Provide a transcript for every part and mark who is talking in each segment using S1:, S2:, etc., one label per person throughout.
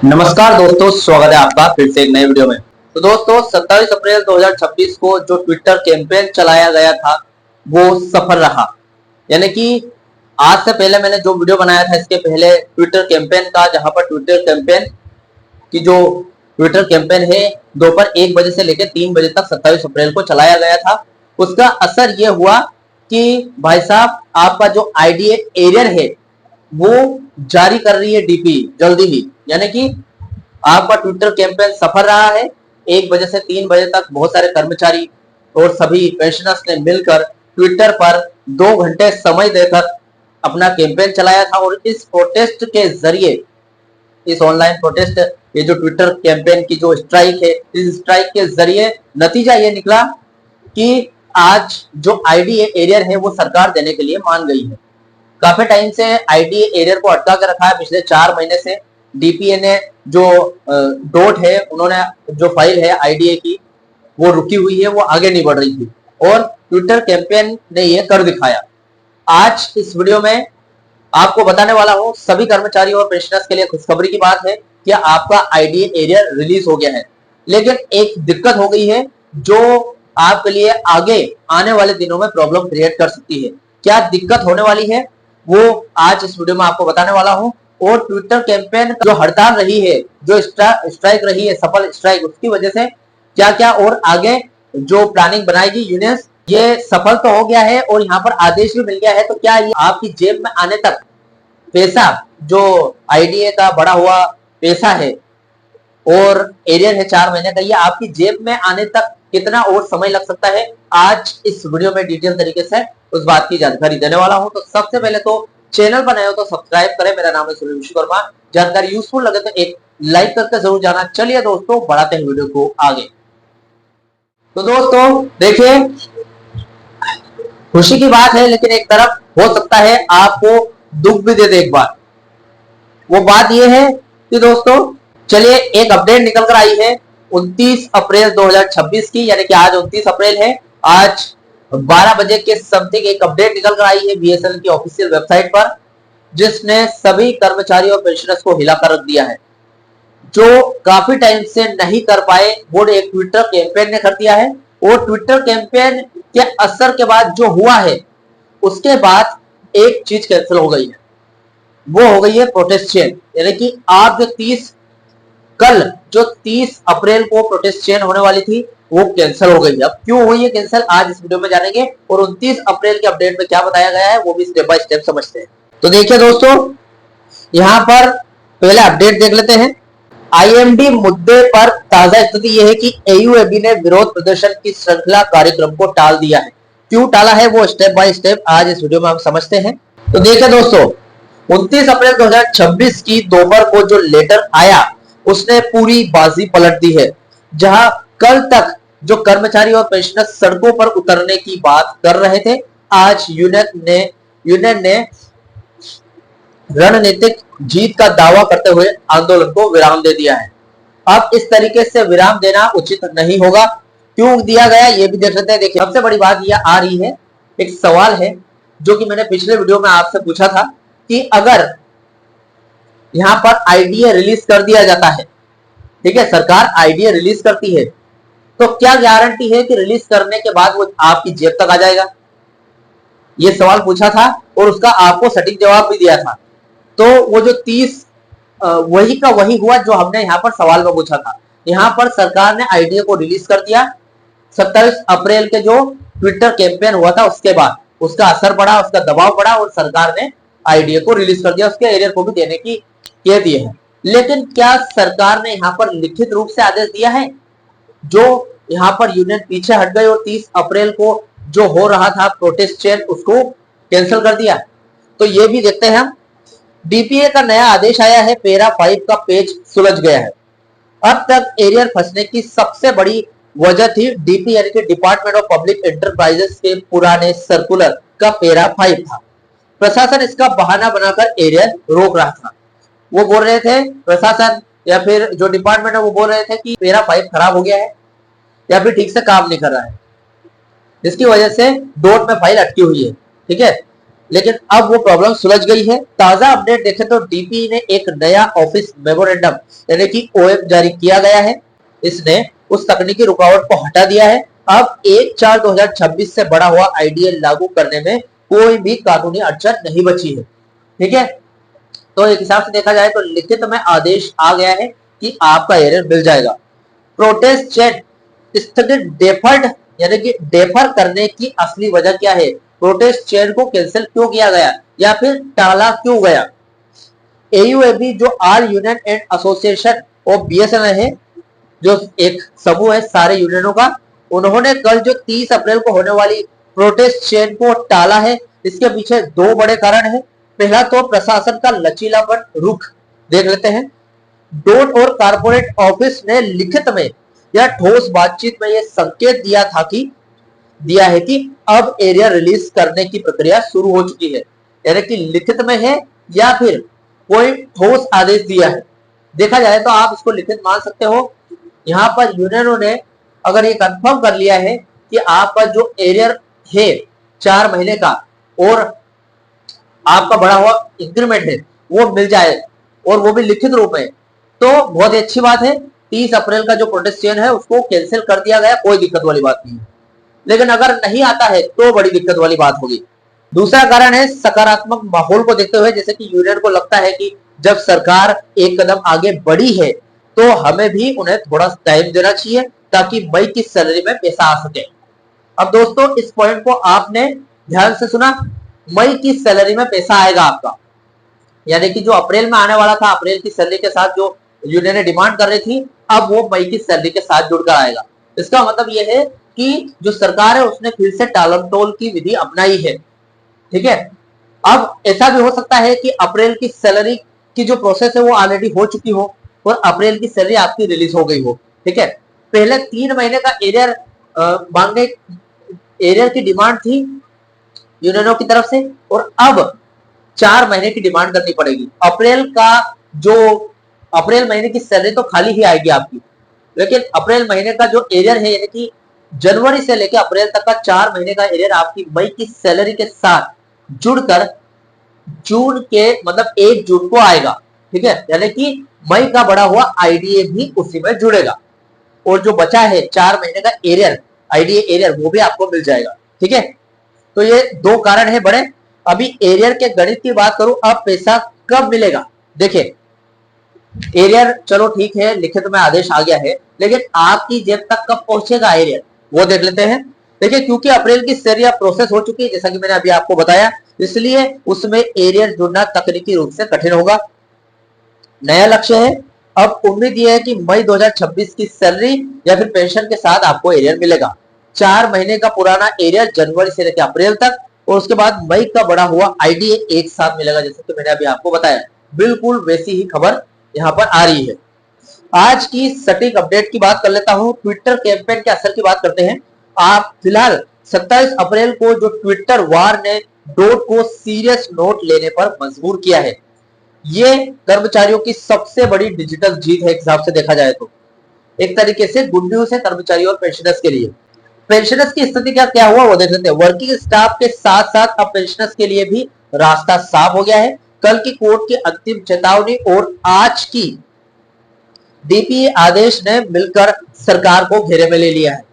S1: नमस्कार दोस्तों, स्वागत है आपका फिर से एक नए वीडियो में। तो दोस्तों 27 अप्रैल 2026 को जो ट्विटर कैंपेन चलाया गया था वो सफल रहा। यानी कि आज से पहले मैंने जो वीडियो बनाया था इसके पहले ट्विटर कैंपेन का, जहां पर ट्विटर कैंपेन की जो ट्विटर कैंपेन है दोपहर 1 बजे से लेकर 3 बजे तक 27 अप्रैल को चलाया गया था। उसका असर ये हुआ कि भाई साहब आपका जो आईडीए एरर है वो जारी कर रही है डीपी जल्दी ही। यानी कि आपका ट्विटर कैंपेन सफल रहा है। 1 बजे से 3 बजे तक बहुत सारे कर्मचारी और सभी पेंशनर्स ने मिलकर ट्विटर पर 2 घंटे समय देकर अपना कैंपेन चलाया था। और इस प्रोटेस्ट के जरिए, इस ऑनलाइन प्रोटेस्ट, ये जो ट्विटर कैंपेन की जो स्ट्राइक है, इस स्ट्राइक के जरिए नतीजा ये निकला कि आज जो आईडीए एरियर है वो सरकार देने के लिए मान गई है। काफी टाइम से आईडीए एरियर को अटका कर रखा है। पिछले 4 महीने से डीपीए ने जो डॉट है, उन्होंने जो फाइल है आईडीए की वो रुकी हुई है, वो आगे नहीं बढ़ रही थी और ट्विटर कैंपेन ने ये कर दिखाया। आज इस वीडियो में आपको बताने वाला हूं, सभी कर्मचारियों और पेंशनर्स के लिए खुशखबरी की बात है कि आपका आईडीए एरियर रिलीज हो गया है। लेकिन एक दिक्कत हो गई है जो आपके लिए आगे आने वाले दिनों में प्रॉब्लम क्रिएट कर सकती है। क्या दिक्कत होने वाली है वो आज इस वीडियो में आपको बताने वाला हूं। और ट्विटर कैंपेन जो हड़ताल रही है, जो स्ट्राइक रही है, सफल स्ट्राइक, उसकी वजह से क्या क्या और आगे जो प्लानिंग बनाएगी यूनियंस, ये सफल तो हो गया है और यहाँ पर आदेश भी मिल गया है। तो क्या ये आपकी जेब में आने तक पैसा, जो आईडीए का बढ़ा हुआ पैसा है और एरियर है 4 महीने का, ये आपकी जेब में आने तक कितना और समय लग सकता है, आज इस वीडियो में डिटेल तरीके से उस बात की जानकारी देने वाला हूं। तो सबसे पहले तो चैनल पर नए हो तो सब्सक्राइब करें। मेरा नाम है सुनील विश्वकर्मा। जानकारी यूजफुल लगे तो एक लाइक करके जरूर जाना। चलिए दोस्तों, बढ़ाते हैं वीडियो को आगे। तो दोस्तों देखिए, खुशी की बात है, लेकिन एक तरफ हो सकता है आपको दुख भी दे दे एक बार। वो बात यह है कि दोस्तों चलिए, एक अपडेट निकल कर आई है 29 अप्रैल 2026 की, यानी कि आज 29 अप्रैल है। आज 12 बजे के समथिंग एक अपडेट निकल कर आई है बीएसएनएल की ऑफिशियल वेबसाइट पर, जिसने सभी कर्मचारियों और पेंशनर्स को हिलाकर रख दिया है। जो काफी टाइम से नहीं कर पाए वो एक ट्विटर कैंपेन ने कर दिया है। और ट्विटर कैंपेन के असर के बाद जो हुआ है, उसके बाद एक चीज कैंसिल हो गई है, वो हो गई है प्रोटेस्ट चेन। यानी कि आप जो 30 अप्रैल को प्रोटेस्ट चेन होने वाली थी वो कैंसिल हो गई। अब क्यों हुई है कैंसिल, आज इस वीडियो में जानेंगे। और 29 अप्रैल के अपडेट में क्या बताया गया है वो भी स्टेप बाय स्टेप समझते हैं। तो देखिए दोस्तों, यहां पर पहले अपडेट देख लेते हैं। आईएमडी मुद्दे पर ताजा स्थिति यह है कि एयूएबी ने विरोध प्रदर्शन की श्रृंखला कार्यक्रम को टाल दिया है। क्यों टाला है वो स्टेप बाय स्टेप आज इस वीडियो में हम समझते हैं। तो देखिए दोस्तों, 29 अप्रैल 2026 की दोपहर को जो लेटर आया उसने पूरी बाजी पलट दी है। जहां कल तक जो कर्मचारी और पेंशनर सड़कों पर उतरने की बात कर रहे थे, आज यूनियन ने रणनीतिक जीत का दावा करते हुए आंदोलन को विराम दे दिया है। अब इस तरीके से विराम देना उचित नहीं होगा। क्यों दिया गया ये भी देख लेते हैं। देखिए, सबसे बड़ी बात यह आ रही है, एक सवाल है जो कि मैंने पिछले वीडियो में आपसे पूछा था कि अगर यहां पर आईडीए रिलीज कर दिया जाता है, ठीक है, सरकार आईडीए रिलीज करती है, तो क्या गारंटी है कि रिलीज करने के बाद वो आपकी जेब तक आ जाएगा। ये सवाल पूछा था और उसका आपको सटीक जवाब भी दिया था। तो वो जो 30 वही का वही हुआ जो हमने यहाँ पर सवाल में पूछा था। यहाँ पर सरकार ने आईडीए को रिलीज कर दिया। 27 अप्रैल के जो ट्विटर कैंपेन हुआ था उसके बाद उसका असर पड़ा, उसका दबाव पड़ा और सरकार ने आईडीए को रिलीज कर दिया, उसके एरियर को भी देने की कह दिए हैं। लेकिन क्या सरकार ने यहाँ पर लिखित रूप से आदेश दिया है? जो यहाँ पर यूनियन पीछे हट गए और 30 अप्रैल को जो हो रहा था प्रोटेस्ट चेन उसको कैंसिल कर दिया। तो ये भी देखते हैं हम। डीपीए का नया आदेश आया है, पैरा 5 का पेज सुलझ गया है। अब तक एरियर फंसने की सबसे बड़ी वजह थी डीपी यानी कि डिपार्टमेंट ऑफ पब्लिक एंटरप्राइजेस के पुराने सर्कुलर का पैरा 5 था। प्रशासन इसका बहाना बनाकर एरियर रोक रहा था। वो बोल रहे थे, प्रशासन या फिर जो डिपार्टमेंट है वो बोल रहे थे कि पैरा 5 खराब हो गया है या फिर ठीक से काम नहीं कर रहा है, जिसकी वजह से डॉट में फाइल अटकी हुई है, ठीक है। लेकिन अब वो प्रॉब्लम सुलझ गई है। ताजा अपडेट देखें तो डीपी ने एक नया ऑफिस मेमोरेंडम यानी कि ओएम जारी किया गया है। इसने उस तकनीकी रुकावट को हटा दिया है। अब 1/4/2026 से बड़ा हुआ आईडीए लागू करने में कोई भी कानूनी अड़चन नहीं बची है। ठीक है, तो एक हिसाब से देखा जाए तो लिखित में आदेश आ गया है कि आपका एरर मिल जाएगा। प्रोटेस्ट चैट स्थगित डेफर्ड यानी कि डेफर करने की असली वजह क्या है? प्रोटेस्ट चैट को कैंसिल क्यों किया गया या फिर टाला क्यों गया? एयूएबी जो all union and association of BSNL है, जो एक समूह है सारे यूनियनों का, उन्होंने कल जो 30 अप्रैल को होने वाली प्रोटेस्ट चेन को टाला है। इसके पीछे दो बड़े कारण हैं। पहला तो प्रशासन का लचीलापन रुख देख लेते हैं। डोट और कारपोरेट ऑफिस ने लिखित में या ठोस बातचीत में यह संकेत दिया है कि अब एरिया रिलीज करने की प्रक्रिया शुरू हो चुकी है। यानी कि लिखित में है या फिर कोई ठोस आदेश दिया है। देखा जाए तो आप इसको लिखित मान सकते हो। यहाँ पर यूनियनों ने अगर ये कंफर्म कर लिया है कि आपका जो एरियर है 4 महीने का और आपका बढ़ा हुआ इंक्रीमेंट है वो मिल जाए और वो भी लिखित रूप में, तो बहुत ही अच्छी बात है। 30 अप्रैल का जो प्रोटेस्ट चेन है उसको कैंसिल कर दिया गया, कोई दिक्कत वाली बात नहीं है। लेकिन अगर नहीं आता है तो बड़ी दिक्कत वाली बात होगी। दूसरा कारण है सकारात्मक माहौल को देखते हुए, जैसे कि यूनियन को लगता है कि जब सरकार एक कदम आगे बढ़ी है तो हमें भी उन्हें थोड़ा टाइम देना चाहिए ताकि मई की सैलरी में पैसा आ सके। अब दोस्तों इस पॉइंट को आपने ध्यान से सुना, मई की सैलरी में पैसा आएगा आपका, यानी कि जो अप्रैल में आने वाला था, अप्रैल की सैलरी के साथ जो यूनियन ने डिमांड कर रही थी, अब वो मई की सैलरी के साथ जुड़कर आएगा। इसका मतलब यह है कि जो सरकार है उसने फिर से टालमटोल की विधि अपनाई है। ठीक है, अब ऐसा भी हो सकता है कि अप्रैल की सैलरी की जो प्रोसेस है वो ऑलरेडी हो चुकी हो और अप्रैल की सैलरी आपकी रिलीज हो गई हो। ठीक है, पहले 3 महीने का एरियर मांगने एरियर की डिमांड थी यूनियनों की तरफ से और अब 4 महीने की डिमांड करनी पड़ेगी। अप्रैल महीने की सैलरी तो खाली ही आएगी आपकी, लेकिन अप्रैल महीने का जो एरियर है यानी कि जनवरी से लेकर अप्रैल तक का 4 महीने का एरियर आपकी मई की सैलरी के साथ जुड़कर जून के मतलब 1 जून को आएगा। ठीक है, यानी कि मई का बढ़ा हुआ आईडीए भी उसी में जुड़ेगा और जो बचा है 4 महीने का एरियर आईडीए एरियर वो भी आपको मिल जाएगा। ठीक है, तो ये 2 कारण है बड़े। अभी एरियर के गणित की बात करूं, अब पैसा कब मिलेगा? देखिए एरियर चलो ठीक है, लिखित में आदेश आ गया है, लेकिन आपकी जेब तक कब पहुंचेगा एरियर वो देख लेते हैं। देखिए क्योंकि अप्रैल की सैलरी प्रोसेस हो चुकी है जैसा कि मैंने अभी आपको बताया, इसलिए उसमें एरियर जुड़ना तकनीकी रूप से कठिन होगा। नया लक्ष्य है, अब उम्मीद यह है कि मई 2026 की सैलरी या फिर पेंशन के साथ आपको एरियर मिलेगा। 4 महीने का पुराना एरियर जनवरी से लेकर अप्रैल तक और उसके बाद मई का बढ़ा हुआ आईडीए एक साथ मिलेगा, जैसे कि मैंने अभी आपको बताया। बिल्कुल वैसी ही खबर यहाँ पर आ रही है। आज की सटीक अपडेट की बात कर लेता हूँ। ट्विटर कैंपेन के असर की बात करते हैं। आप फिलहाल 27 अप्रैल को जो ट्विटर वार ने डोट को सीरियस नोट लेने पर मजबूर किया है, ये कर्मचारियों की सबसे बड़ी डिजिटल जीत है एक हिसाब से देखा जाए तो। एक तरीके से गुड न्यूज है कर्मचारियों और पेंशनर्स के लिए। पेंशनर्स की स्थिति क्या हुआ वो देख लेते हैं। वर्किंग स्टाफ के साथ साथ अब पेंशनर्स के लिए भी रास्ता साफ हो गया है। कल की कोर्ट की अंतिम चेतावनी और आज की डीपीए आदेश ने मिलकर सरकार को घेरे में ले लिया है।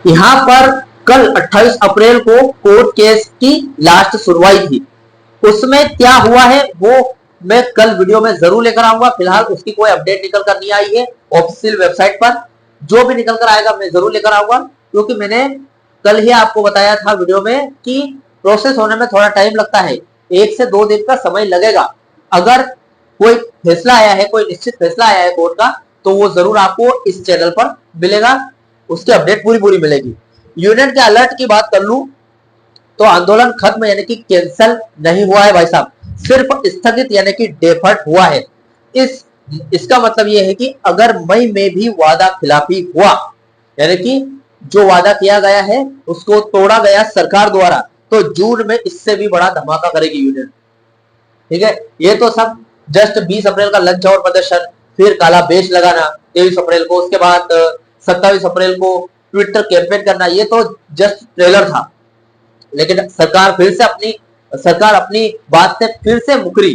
S1: यहाँ पर कल 28 अप्रैल को कोर्ट केस की लास्ट सुनवाई थी। उसमें क्या हुआ है वो मैं कल वीडियो में जरूर लेकर आऊंगा। फिलहाल उसकी कोई अपडेट निकल कर नहीं आई है ऑफिशियल वेबसाइट पर। जो भी निकल कर आएगा मैं जरूर लेकर आऊंगा, क्योंकि मैंने कल ही आपको बताया था वीडियो में कि प्रोसेस होने में थोड़ा टाइम लगता है, 1 से 2 दिन का समय लगेगा। अगर कोई फैसला आया है, कोई निश्चित फैसला आया है कोर्ट का, तो वो जरूर आपको इस चैनल पर मिलेगा, उसकी अपडेट पूरी मिलेगी। यूनियन के अलर्ट की बात कर लूं तो आंदोलन खत्म यानी कि कैंसिल नहीं हुआ है भाई साहब, सिर्फ स्थगित यानी कि डेफर्ड हुआ है। इसका मतलब यह है कि अगर मई में भी वादा खिलाफी हुआ यानी कि जो वादा किया गया है उसको तोड़ा गया सरकार द्वारा, तो जून में इससे भी बड़ा धमाका करेगी यूनियन। ठीक है, ये तो सब जस्ट 20 अप्रैल का लंच और प्रदर्शन, फिर काला बेच लगाना 23 अप्रैल को, उसके बाद 27 अप्रैल को ट्विटर कैंपेन करना, ये तो जस्ट ट्रेलर था। लेकिन सरकार फिर से अपनी सरकार अपनी बात से फिर से मुकरी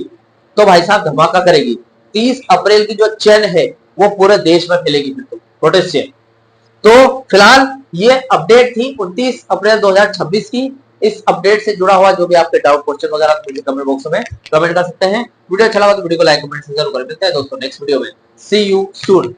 S1: तो भाई साहब धमाका करेगी। 30 अप्रैल की जो चेन है वो पूरे देश में फैलेगी, फिर तो प्रोटेस्ट चेन। तो फिलहाल ये अपडेट थी 29 अप्रैल 2026 की। इस अपडेट से जुड़ा हुआ जो भी आपके डाउट क्वेश्चन वगैरह मुझे कमेंट बॉक्स में कमेंट कर सकते हैं। वीडियो अच्छा लगा तो वीडियो को लाइक कमेंट जरूर करें। मिलते हैं दोस्तों नेक्स्ट वीडियो में। सी यू सून।